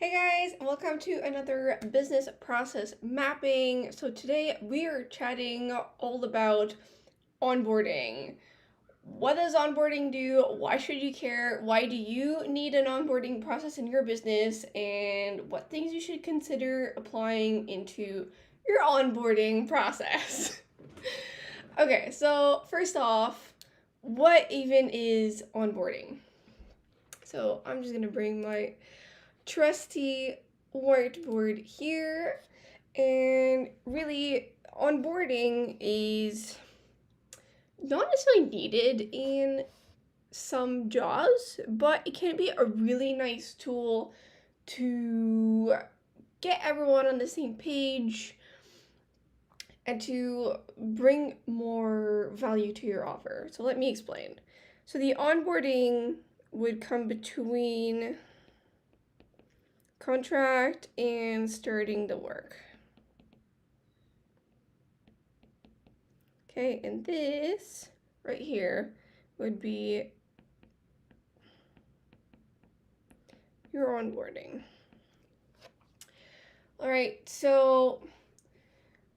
Hey guys, welcome to another business process mapping. So today we are chatting all about onboarding. What does onboarding do? Why should you care? Why do you need an onboarding process in your business? And what things you should consider applying into your onboarding process. Okay, so first off, what even is onboarding? So I'm just gonna bring my trusty whiteboard here, and really onboarding is not necessarily needed in some jobs, but it can be a really nice tool to get everyone on the same page and to bring more value to your offer. So let me explain. So the onboarding would come between contract and starting the work. Okay, and this right here would be your onboarding. All right, so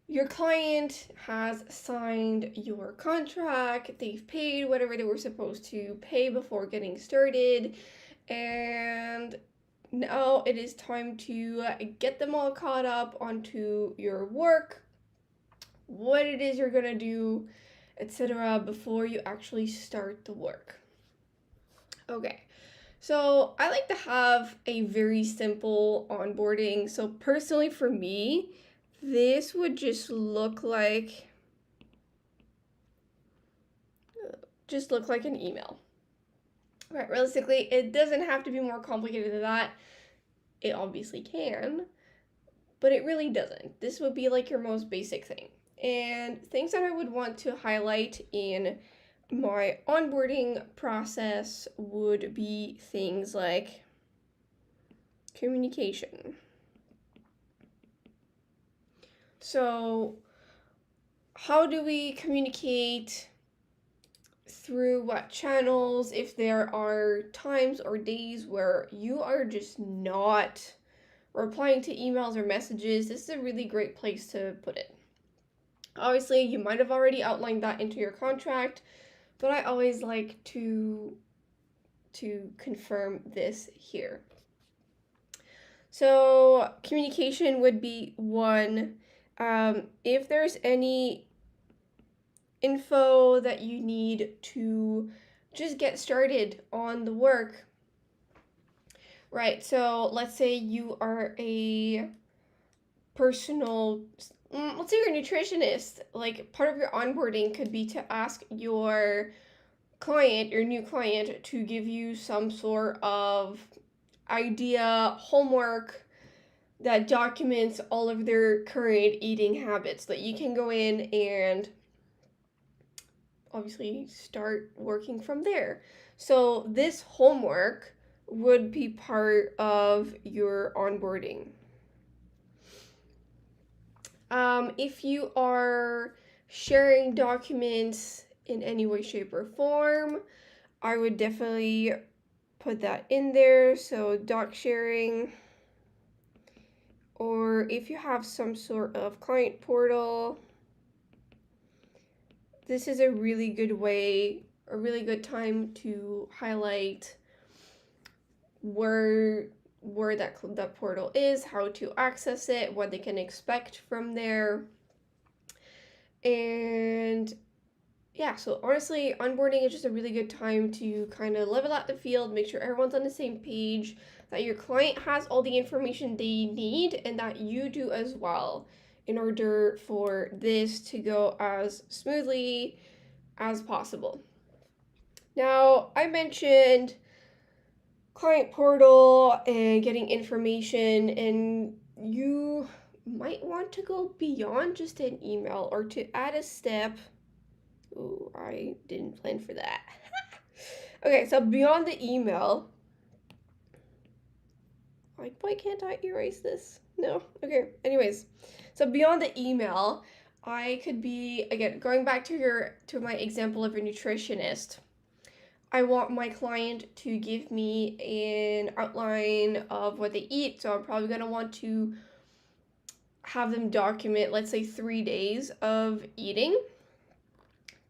your client has signed your contract, they've paid whatever they were supposed to pay before getting started, and now it is time to get them all caught up onto your work, what it is you're gonna do, etc., before you actually start the work. Okay, so I like to have a very simple onboarding. So personally for me, this would just look like an email. Right, realistically, it doesn't have to be more complicated than that. It obviously can, but it really doesn't. This would be like your most basic thing. And things that I would want to highlight in my onboarding process would be things like communication. So, how do we communicate? Through what channels? If there are times or days where you are just not replying to emails or messages, this is a really great place to put it. Obviously, you might have already outlined that into your contract, but I always like to confirm this here. So communication would be one. If there's any info that you need to just get started on the work, right? So let's say you are a let's say you're a nutritionist. Like part of your onboarding could be to ask your new client, to give you some sort of idea, homework that documents all of their current eating habits that you can go in and obviously start working from there. So this homework would be part of your onboarding. If you are sharing documents in any way, shape, or form, I would definitely put that in there. So doc sharing, or if you have some sort of client portal, this is a really good way, a really good time to highlight where that portal is, how to access it, what they can expect from there. And yeah, so honestly, onboarding is just a really good time to kind of level out the field, make sure everyone's on the same page, that your client has all the information they need, and that you do as well, in order for this to go as smoothly as possible. Now, I mentioned client portal and getting information, and you might want to go beyond just an email or to add a step. Ooh, I didn't plan for that. Okay, so beyond the email, like, why can't I erase this? No. Okay, anyways, so beyond the email, I could be, again, going back to my example of a nutritionist, I want my client to give me an outline of what they eat. So I'm probably going to want to have them document, let's say, 3 days of eating,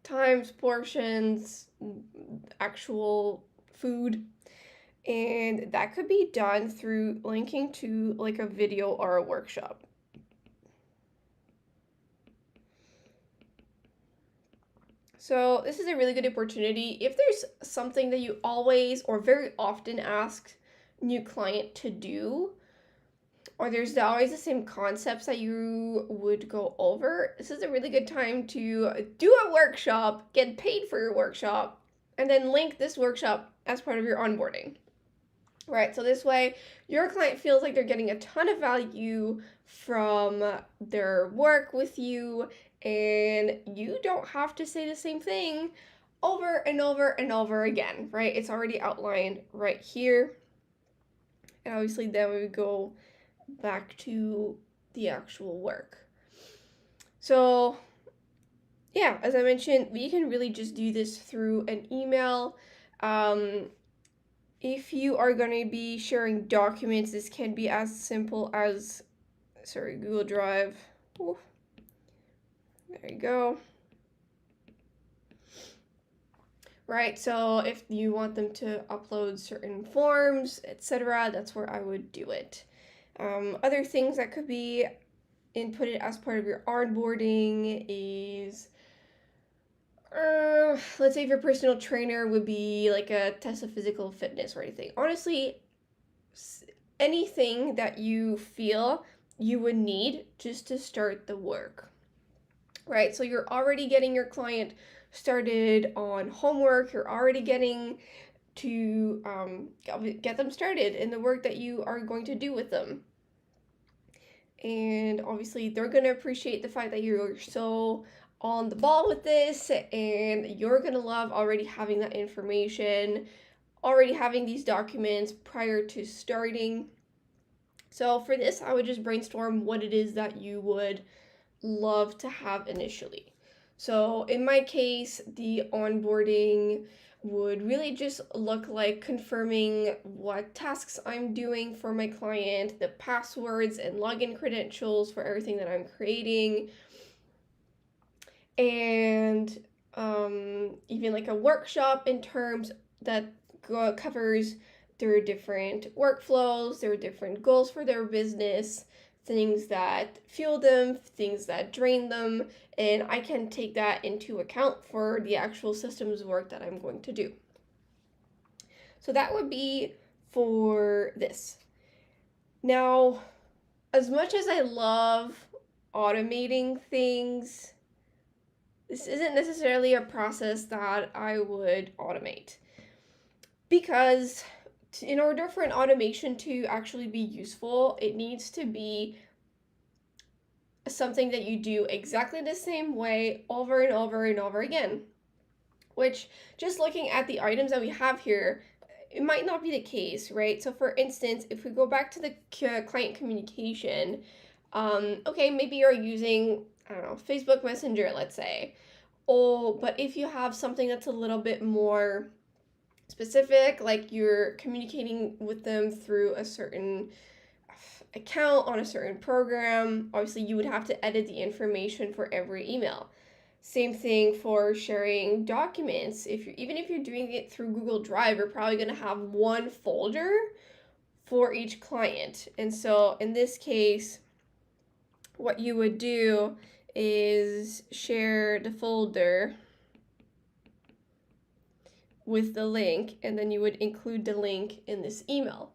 times, portions, actual food. And that could be done through linking to like a video or a workshop. So this is a really good opportunity. If there's something that you always or very often ask new client to do, or there's always the same concepts that you would go over, this is a really good time to do a workshop, get paid for your workshop, and then link this workshop as part of your onboarding. Right, so this way your client feels like they're getting a ton of value from their work with you, and you don't have to say the same thing over and over and over again, right? It's already outlined right here. And obviously then we would go back to the actual work. So yeah, as I mentioned, we can really just do this through an email. If you are going to be sharing documents, this can be as simple as, Google Drive. Ooh. There you go. Right, so if you want them to upload certain forms, etc., that's where I would do it. Other things that could be inputted as part of your onboarding is, let's say if your personal trainer would be like a test of physical fitness or anything. Honestly, anything that you feel you would need just to start the work. Right, so you're already getting your client started on homework, you're already getting to get them started in the work that you are going to do with them. And obviously they're going to appreciate the fact that you're so on the ball with this, and you're going to love already having that information, already having these documents prior to starting. So for this, I would just brainstorm what it is that you would love to have initially. So in my case, the onboarding would really just look like confirming what tasks I'm doing for my client, the passwords and login credentials for everything that I'm creating, and even like a workshop in terms that covers their different workflows, their different goals for their business, things that fuel them, things that drain them, and I can take that into account for the actual systems work that I'm going to do. So that would be for this. Now, as much as I love automating things, this isn't necessarily a process that I would automate, because in order for an automation to actually be useful, it needs to be something that you do exactly the same way over and over and over again. Which, just looking at the items that we have here, it might not be the case, right? So for instance, if we go back to the client communication, okay, maybe you're using, I don't know, Facebook Messenger, let's say. Oh, but if you have something that's a little bit more specific, like you're communicating with them through a certain account on a certain program, obviously you would have to edit the information for every email. Same thing for sharing documents. Even if you're doing it through Google Drive, you're probably going to have one folder for each client. And so in this case, what you would do is share the folder with the link, and then you would include the link in this email.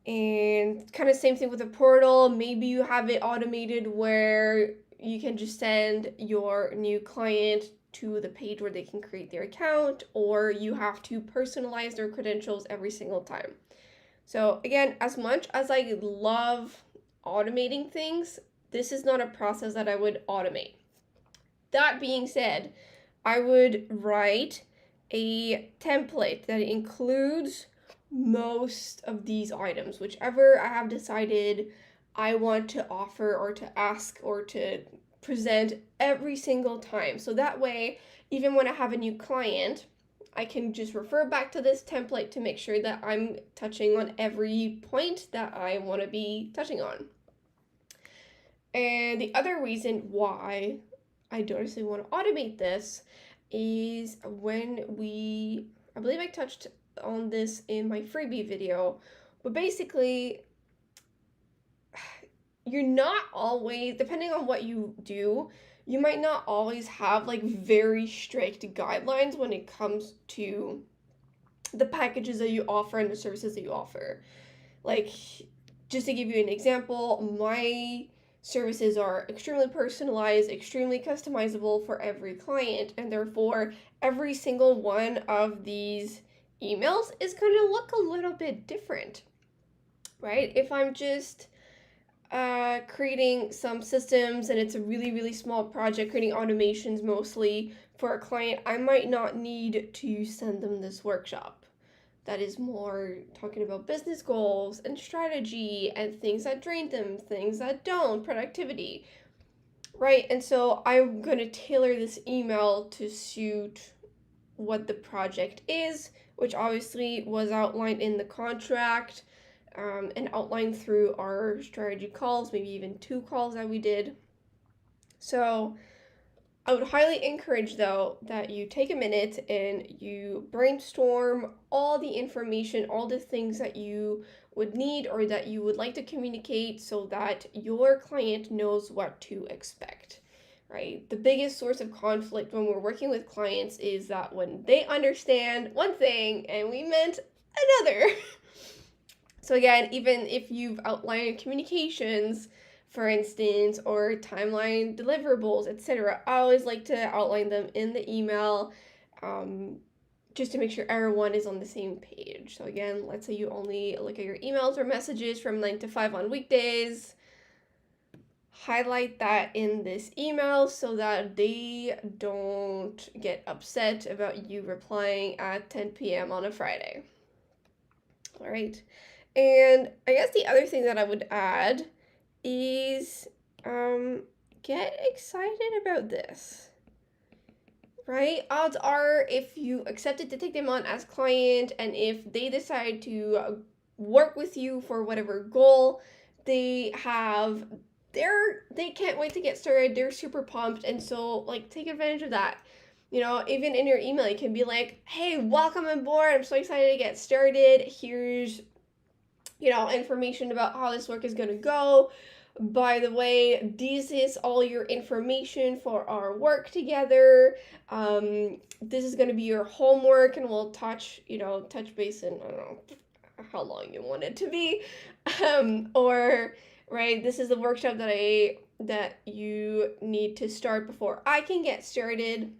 And kind of same thing with the portal. Maybe you have it automated where you can just send your new client to the page where they can create their account, or you have to personalize their credentials every single time. So again, as much as I love automating things, this is not a process that I would automate. That being said, I would write a template that includes most of these items, whichever I have decided I want to offer or to ask or to present every single time. So that way, even when I have a new client, I can just refer back to this template to make sure that I'm touching on every point that I want to be touching on. And the other reason why I don't necessarily want to automate this is I believe I touched on this in my freebie video, but basically, you're not always, depending on what you do, you might not always have like very strict guidelines when it comes to the packages that you offer and the services that you offer. Like, just to give you an example, my services are extremely personalized, extremely customizable for every client, and therefore every single one of these emails is going to look a little bit different, right? If I'm just creating some systems and it's a really, really small project, creating automations mostly for a client, I might not need to send them this workshop. That is more talking about business goals and strategy and things that drain them, things that don't, productivity, right? And so I'm going to tailor this email to suit what the project is, which obviously was outlined in the contract and outlined through our strategy calls, maybe even 2 calls that we did. So I would highly encourage, though, that you take a minute and you brainstorm all the information, all the things that you would need or that you would like to communicate so that your client knows what to expect, right? The biggest source of conflict when we're working with clients is that when they understand one thing and we meant another. So again, even if you've outlined communications, for instance, or timeline deliverables, etc., I always like to outline them in the email just to make sure everyone is on the same page. So again, let's say you only look at your emails or messages from 9 to 5 on weekdays. Highlight that in this email so that they don't get upset about you replying at 10 p.m. on a Friday. All right. And I guess the other thing that I would add is get excited about this, right? Odds are, if you accepted to take them on as client and if they decide to work with you for whatever goal they have, they can't wait to get started. They're super pumped, and so like take advantage of that. Even in your email, you can be like, hey, welcome on board. I'm so excited to get started. Here's information about how this work is going to go. By the way, this is all your information for our work together. This is going to be your homework, and we'll touch base in, I don't know how long you want it to be. Or, right, this is the workshop that you need to start before I can get started.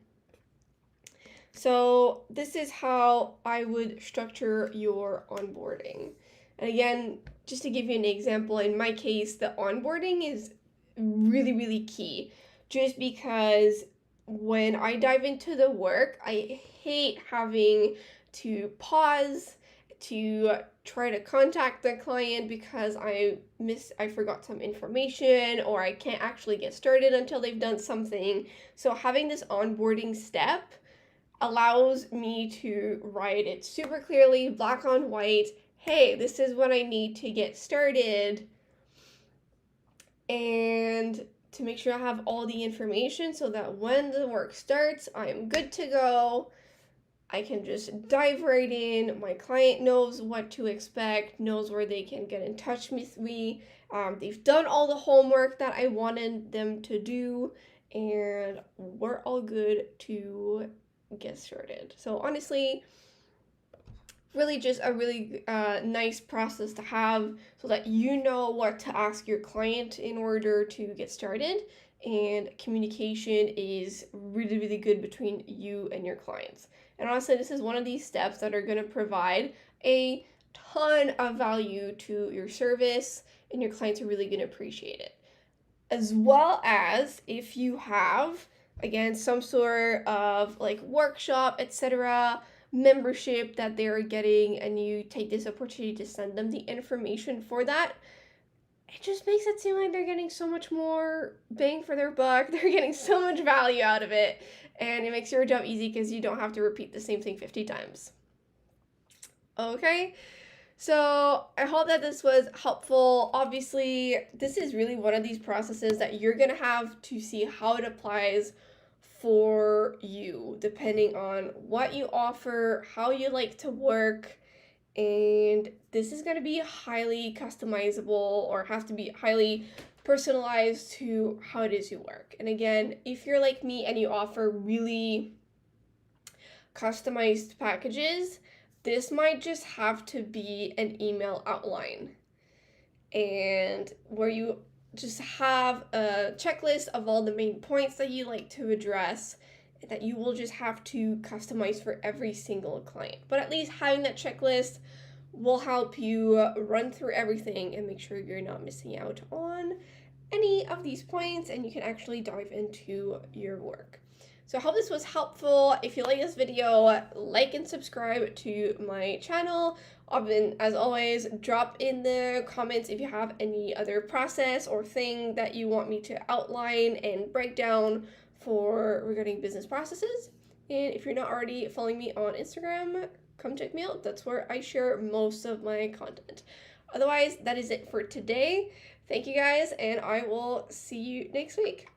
So this is how I would structure your onboarding. And again, just to give you an example, in my case, the onboarding is really, really key. Just because when I dive into the work, I hate having to pause to try to contact the client because I forgot some information or I can't actually get started until they've done something. So having this onboarding step allows me to write it super clearly, black on white. Hey, this is what I need to get started, and to make sure I have all the information so that when the work starts, I'm good to go. I can just dive right in. My client knows what to expect, knows where they can get in touch with me. They've done all the homework that I wanted them to do, and we're all good to get started. So honestly, really just a really nice process to have so that you know what to ask your client in order to get started, and communication is really, really good between you and your clients. And honestly, this is one of these steps that are going to provide a ton of value to your service, and your clients are really going to appreciate it. As well as if you have, again, some sort of like workshop, etc., membership that they're getting, and you take this opportunity to send them the information for that, it just makes it seem like they're getting so much more bang for their buck. They're getting so much value out of it. and it makes your job easy because you don't have to repeat the same thing 50 times. Okay, so I hope that this was helpful. Obviously, this is really one of these processes that you're gonna have to see how it applies for you, depending on what you offer, how you like to work, and this is going to be highly customizable or have to be highly personalized to how it is you work. And again, if you're like me and you offer really customized packages, this might just have to be an email outline and where you just have a checklist of all the main points that you like to address that you will just have to customize for every single client. But at least having that checklist will help you run through everything and make sure you're not missing out on any of these points and you can actually dive into your work. So I hope this was helpful. If you like this video, like and subscribe to my channel. As always, drop in the comments if you have any other process or thing that you want me to outline and break down for regarding business processes. And if you're not already following me on Instagram, come check me out. That's where I share most of my content. Otherwise, that is it for today. Thank you guys, and I will see you next week.